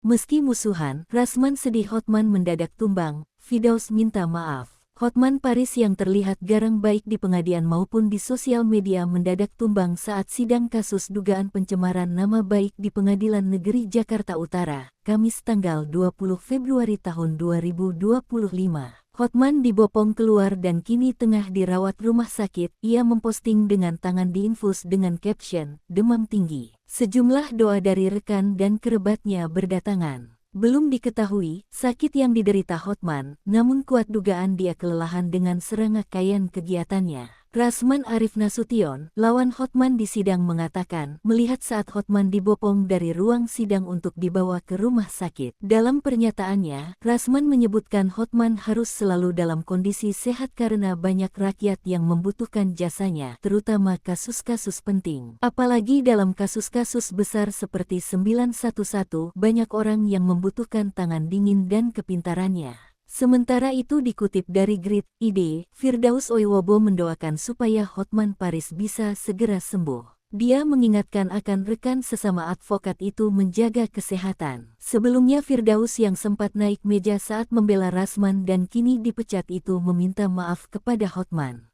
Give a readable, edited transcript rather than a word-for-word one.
Meski musuhan, Rasman sedih Hotman mendadak tumbang, Firdaus minta maaf. Hotman Paris yang terlihat garang baik di pengadilan maupun di sosial media mendadak tumbang saat sidang kasus dugaan pencemaran nama baik di Pengadilan Negeri Jakarta Utara, Kamis tanggal 20 Februari tahun 2025. Hotman dibopong keluar dan kini tengah dirawat rumah sakit. Ia memposting dengan tangan diinfus dengan caption, demam tinggi. Sejumlah doa dari rekan dan kerabatnya berdatangan. Belum diketahui sakit yang diderita Hotman, namun kuat dugaan dia kelelahan dengan serangkaian kegiatannya. Rasman Arif Nasution, lawan Hotman di sidang mengatakan, melihat saat Hotman dibopong dari ruang sidang untuk dibawa ke rumah sakit. Dalam pernyataannya, Rasman menyebutkan Hotman harus selalu dalam kondisi sehat karena banyak rakyat yang membutuhkan jasanya, terutama kasus-kasus penting. Apalagi dalam kasus-kasus besar seperti 911, banyak orang yang membutuhkan tangan dingin dan kepintarannya. Sementara itu dikutip dari Grid.id, Firdaus Oiwobo mendoakan supaya Hotman Paris bisa segera sembuh. Dia mengingatkan akan rekan sesama advokat itu menjaga kesehatan. Sebelumnya Firdaus yang sempat naik meja saat membela Rasman dan kini dipecat itu meminta maaf kepada Hotman.